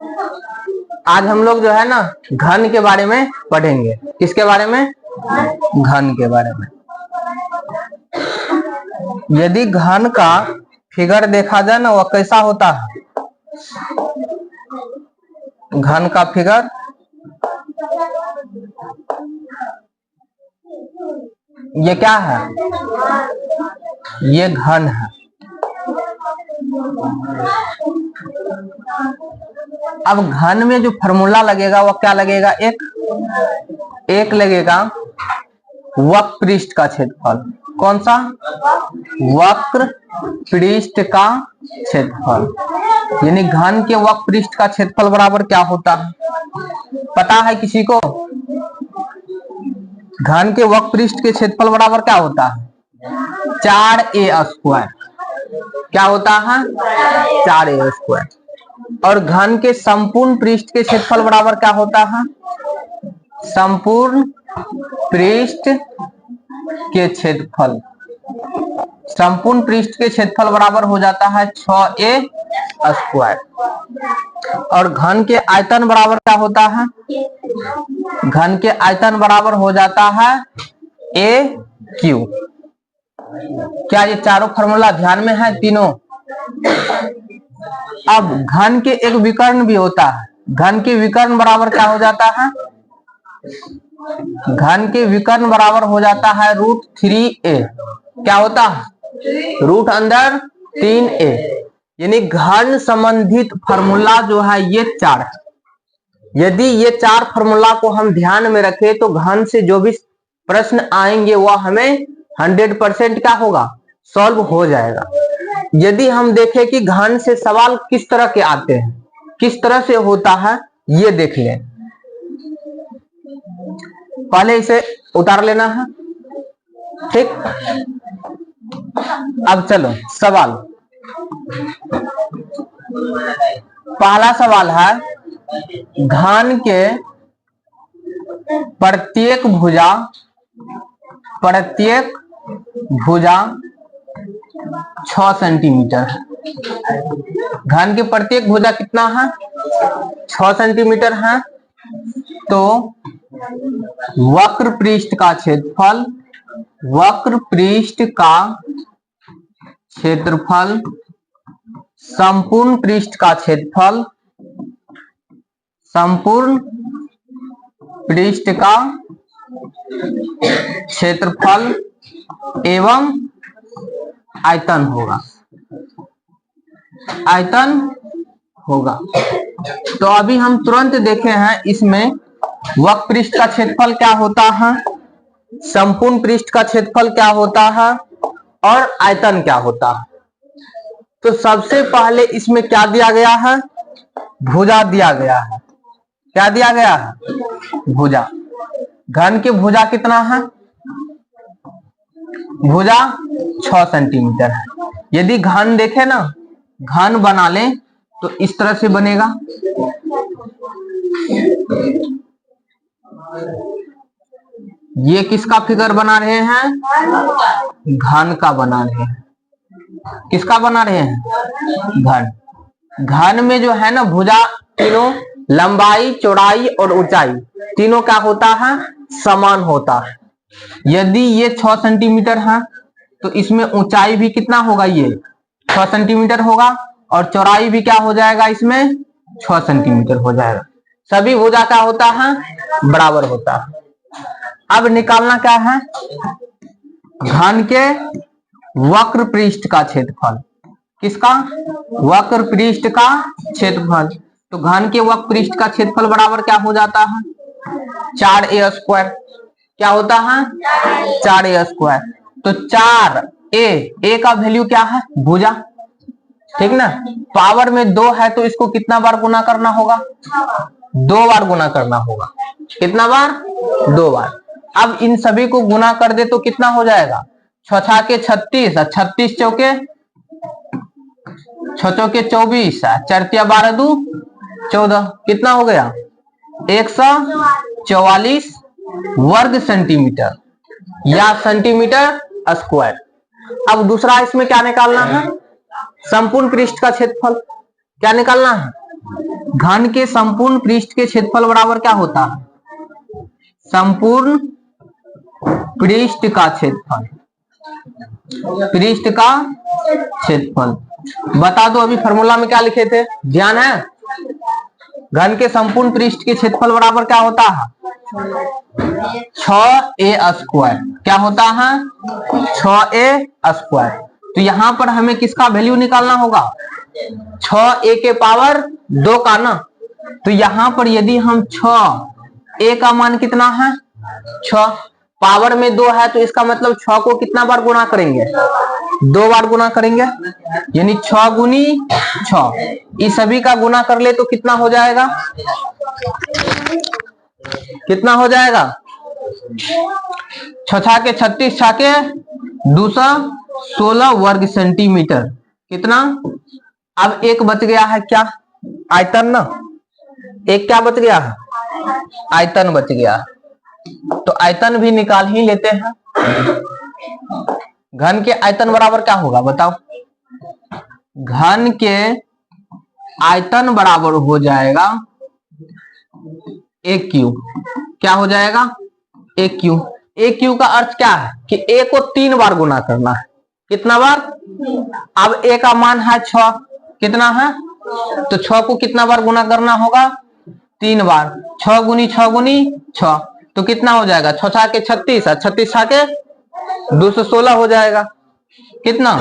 आज हम लोग जो है ना घन के बारे में पढ़ेंगे। किसके बारे में? घन के बारे में। यदि घन का फिगर देखा जाए ना, वह कैसा होता है? घन का फिगर ये क्या है? ये घन है। अब घन में जो फॉर्मूला लगेगा वह क्या लगेगा? एक लगेगा वक्र पृष्ठ का क्षेत्रफल। कौन सा? वक्र पृष्ठ का क्षेत्रफल। यानी घन के वक्र पृष्ठ का क्षेत्रफल बराबर क्या होता है? पता है किसी को? घन के वक्र पृष्ठ के क्षेत्रफल बराबर क्या होता है? 4a²। क्या होता है? 4a²। और घन के संपूर्ण पृष्ठ के क्षेत्रफल बराबर क्या होता है? संपूर्ण पृष्ठ के क्षेत्रफल। संपूर्ण पृष्ठ के क्षेत्रफल बराबर हो जाता है 6a²। और घन के आयतन बराबर क्या होता है? घन के आयतन बराबर हो जाता है AQ। क्या ये चारों फॉर्मूला ध्यान में है? तीनों। अब घन के एक विकर्ण भी होता है। घन के विकर्ण बराबर क्या हो जाता है? घन के विकर्ण बराबर हो जाता है √3a। क्या होता है? √3a। यानी घन संबंधित फॉर्मूला जो है ये 4 है। यदि ये 4 फॉर्मूला को हम ध्यान में रखें तो घन से जो भी प्रश्न आएंगे वह हमें 100% क्या होगा? सॉल्व हो जाएगा। यदि हम देखें कि घन से सवाल किस तरह के आते हैं, किस तरह से होता है, ये देख लें। पहले इसे उतार लेना है, ठीक। अब चलो सवाल। पहला सवाल है घन के प्रत्येक भुजा 6 सेंटीमीटर है। घन के प्रत्येक भुजा कितना है? 6 सेंटीमीटर है। तो वक्र पृष्ठ का क्षेत्रफल, संपूर्ण पृष्ठ का क्षेत्रफल, संपूर्ण पृष्ठ का क्षेत्रफल एवं आयतन होगा। तो अभी हम तुरंत देखे हैं इसमें वक्र पृष्ठ का क्षेत्रफल क्या होता है, संपूर्ण पृष्ठ का क्षेत्रफल क्या होता है और आयतन क्या होता है। तो सबसे पहले इसमें क्या दिया गया है? भुजा दिया गया है। क्या दिया गया है? भुजा। घन की भुजा कितना है? भुजा 6 सेंटीमीटर है। यदि घन देखे ना, घन बना लें तो इस तरह से बनेगा। ये किसका फिगर बना रहे हैं? घन का बना रहे हैं। किसका बना रहे हैं? घन। घन में जो है ना भुजा तीनों, लंबाई, चौड़ाई और ऊंचाई तीनों क्या होता है? समान होता है। यदि ये 6 सेंटीमीटर है तो इसमें ऊंचाई भी कितना होगा? ये 6 सेंटीमीटर होगा और चौड़ाई भी क्या हो जाएगा? इसमें 6 सेंटीमीटर हो जाएगा। सभी भुजा क्या होता है? बराबर होता है। अब निकालना क्या है? घन के वक्र पृष्ठ का क्षेत्रफल। किसका? वक्र पृष्ठ का क्षेत्रफल। तो घन के वक्र पृष्ठ का क्षेत्रफल बराबर क्या हो जाता है? 4a²। क्या होता है? 4a²। तो 4a का वैल्यू क्या है? भुजा, ठीक ना। पावर में 2 है तो इसको कितना बार गुना करना होगा? 2 बार गुना करना होगा। कितना बार? 2 बार। अब इन सभी को गुना कर दे तो कितना हो जाएगा? 6 के 36, 36 चौके 6 चौके 24, 4 12 2 14। कितना हो गया? 144 वर्ग सेंटीमीटर या सेंटीमीटर स्क्वायर। अब दूसरा इसमें क्या निकालना है? संपूर्ण पृष्ठ का क्षेत्रफल। क्या निकालना है? घन के संपूर्ण पृष्ठ के क्षेत्रफल बराबर क्या होता है? संपूर्ण पृष्ठ का क्षेत्रफल, पृष्ठ का क्षेत्रफल। बता दो अभी फॉर्मूला में क्या लिखे थे, ध्यान है? घन के संपूर्ण पृष्ठ के क्षेत्रफल बराबर क्या होता है? 6a²। क्या होता है? 6a²। तो यहां पर हमें किसका वैल्यू निकालना होगा? 6a के पावर 2 का ना। तो यहां पर यदि हम 6a का मान कितना है? 6, पावर में 2 है, तो इसका मतलब 6 को कितना बार गुणा करेंगे? 2 बार गुणा करेंगे, यानी 6 गुनी 6। इस सभी का गुणा कर ले तो कितना हो जाएगा? कितना हो जाएगा? 6 छाके 36, छाके 216 वर्ग सेंटीमीटर। कितना? अब एक बच गया है क्या? आयतन ना। एक क्या बच गया है? आयतन बच गया। तो आयतन भी निकाल ही लेते हैं। घन के आयतन बराबर क्या होगा बताओ? घन के आयतन बराबर हो जाएगा एक क्यूब। क्या हो जाएगा? एक क्यूब। एक क्यूब का अर्थ क्या है? कि ए को 3 बार गुना करना है। कितना बार? अब ए का मान है 6, कितना है? तो 6 को कितना बार गुना करना होगा? 3 बार। 6 गुनी 6 गुनी 6, तो कितना हो जाएगा? 6 छाके 36 और 36 छाके 216 हो जाएगा। कितना?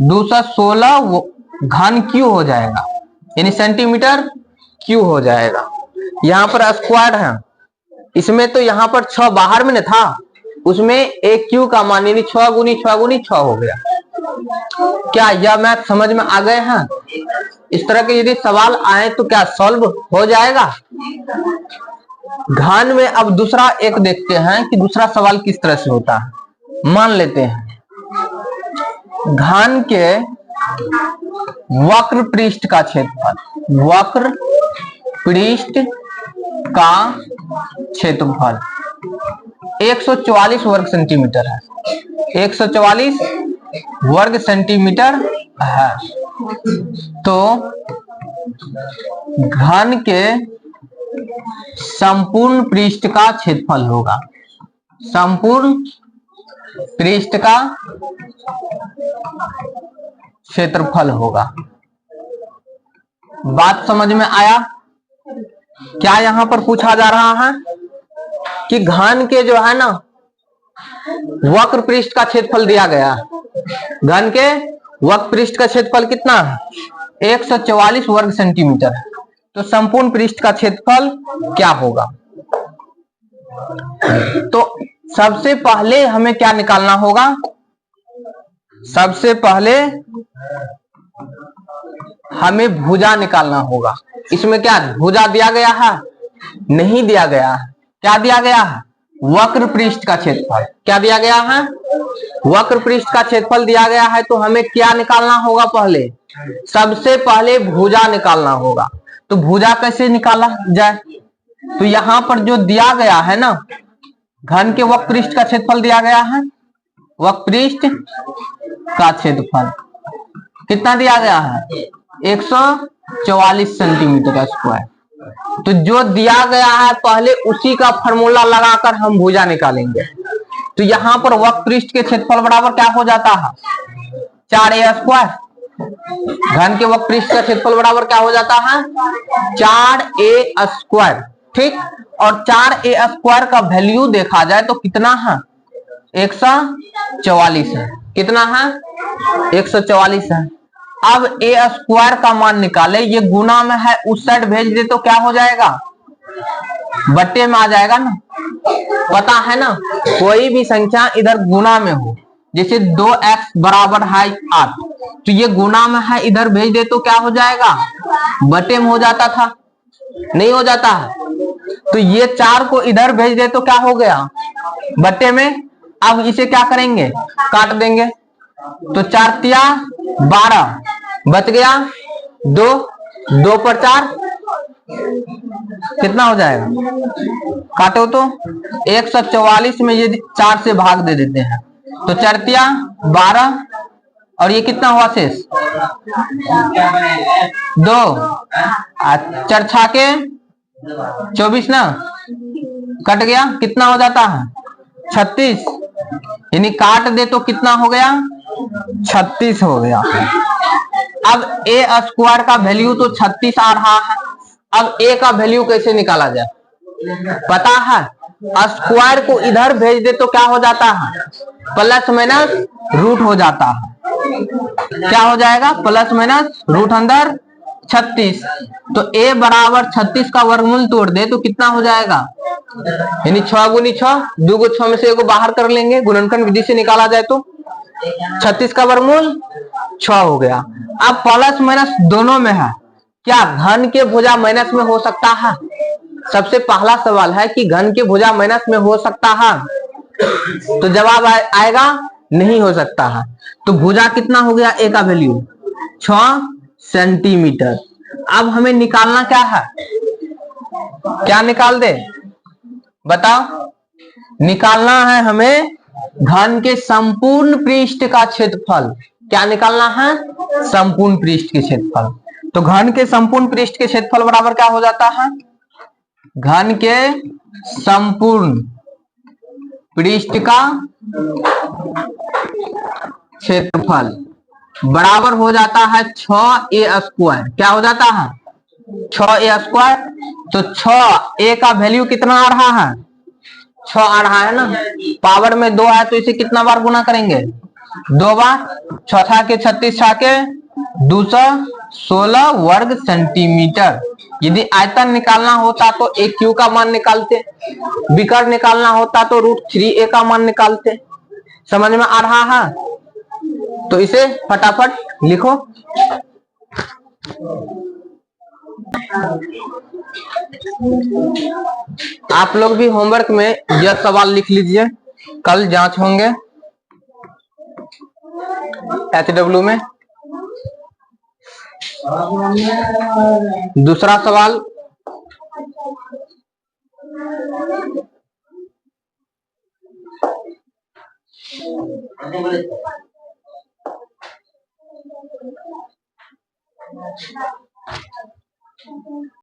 216 घन क्यू हो जाएगा, यानी सेंटीमीटर क्यू हो जाएगा। यहां पर स्क्वायर है, इसमें तो यहां पर 6 बाहर में न था, उसमें एक क्यू का मान यानी 6 गुनी 6 गुनी 6 हो गया। क्या यह मैथ समझ में आ गए हैं? इस तरह के यदि सवाल आए तो क्या सॉल्व हो जाएगा? घन में अब दूसरा एक देखते हैं कि दूसरा सवाल किस तरह से होता है। मान लेते हैं घन के वक्र पृष्ठ का क्षेत्रफल, वक्र पृष्ठ का क्षेत्रफल 144 वर्ग सेंटीमीटर है। 144 वर्ग सेंटीमीटर है। तो घन के संपूर्ण पृष्ठ का क्षेत्रफल होगा, संपूर्ण पृष्ठ का क्षेत्रफल होगा। बात समझ में आया? क्या यहां पर पूछा जा रहा है कि घन के जो है ना वक्र पृष्ठ का क्षेत्रफल दिया गया है। घन के वक्र पृष्ठ का क्षेत्रफल कितना है? 144 वर्ग सेंटीमीटर है। तो संपूर्ण पृष्ठ का क्षेत्रफल क्या होगा? तो सबसे पहले हमें क्या निकालना होगा? सबसे पहले हमें भुजा निकालना होगा। इसमें क्या भुजा दिया गया है? नहीं दिया गया है। क्या दिया गया है? वक्र पृष्ठ का क्षेत्रफल। क्या दिया गया है? वक्र पृष्ठ का क्षेत्रफल दिया गया है। तो हमें क्या निकालना होगा? पहले सबसे पहले भुजा निकालना होगा। तो भुजा कैसे निकाला जाए? तो यहां पर जो दिया गया है ना, घन के वक्र पृष्ठ का क्षेत्रफल दिया गया है। वक्र पृष्ठ का क्षेत्रफल कितना दिया गया है? 144 सेंटीमीटर स्क्वायर। तो जो दिया गया है पहले उसी का फॉर्मूला लगाकर हम भुजा निकालेंगे। तो यहां पर वक्र पृष्ठ के क्षेत्रफल बराबर क्या हो जाता है? 4a²। घन के वक्र पृष्ठ का क्षेत्रफल बराबर क्या हो जाता है? 4a²। ठीक। और 4a² का वैल्यू देखा जाए तो कितना है? 144 है। कितना है? 144 है। अब a² का मान निकाले, ये गुना में है, उस साइड भेज दे तो क्या हो जाएगा? बट्टे में आ जाएगा ना। पता है ना, कोई भी संख्या इधर गुना में हो, जैसे 2x बराबर है 8, तो ये गुना में है, इधर भेज दे तो क्या हो जाएगा? बट्टे में हो जाता था, नहीं हो जाता है। तो ये 4 को इधर भेज दे तो क्या हो गया? बट्टे में। अब इसे क्या करेंगे? काट देंगे। तो 4 तिया 12 बच गया 2, 2 पर 4 कितना हो जाएगा? काटो तो 144 में यदि 4 से भाग दे देते हैं तो 4 तिया 12, और ये कितना हुआ शेष? 2 4 छाके 24 ना, कट गया, कितना हो जाता है? 36। यानी काट दे तो कितना हो गया? 36 हो गया। अब ए स्क्वायर का वैल्यू तो 36 आ रहा है। अब ए का वैल्यू कैसे निकाला जाए? पता है, स्क्वायर को इधर भेज दे तो क्या हो जाता है? प्लस माइनस रूट हो जाता है। क्या हो जाएगा? प्लस माइनस रूट अंदर 36। तो a बराबर 36 का वर्गमूल तोड़ दे तो कितना हो जाएगा? यानी 6 गुनी 6, 2 को 6 में से 1 को बाहर कर लेंगे, गुणनखंड विधि से निकाला जाए तो 36 का वर्गमूल 6 हो गया। अब प्लस माइनस दोनों में है, क्या घन के भुजा माइनस में हो सकता है? सबसे पहला सवाल है कि घन के भुजा माइनस में हो सकता है? तो जवाब आएगा नहीं हो सकता है। तो भुजा कितना हो गया? ए का वैल्यू 6 सेंटीमीटर। अब हमें निकालना क्या है? क्या निकाल दे? बताओ। निकालना है हमें घन के संपूर्ण पृष्ठ का क्षेत्रफल। क्या निकालना है? संपूर्ण पृष्ठ के क्षेत्रफल। तो घन के संपूर्ण पृष्ठ के क्षेत्रफल बराबर क्या हो जाता है? घन के संपूर्ण पृष्ठ का क्षेत्रफल बराबर हो जाता है 6a स्क्वायर। क्या हो जाता है? 6a square. तो 6a का वैल्यू कितना आ रहा है? 6 आ रहा है ना, पावर में 2 है तो इसे कितना बार गुना करेंगे? 2 बार। 6 के 36 के 216 वर्ग सेंटीमीटर। यदि आयतन निकालना होता तो एक क्यू का मान निकालते, विकर्ण निकालना होता तो √3a का मान निकालते। समझ में आ रहा है? तो इसे फटाफट लिखो। आप लोग भी होमवर्क में यह सवाल लिख लीजिए, कल जांच होंगे HW में। दूसरा सवाल,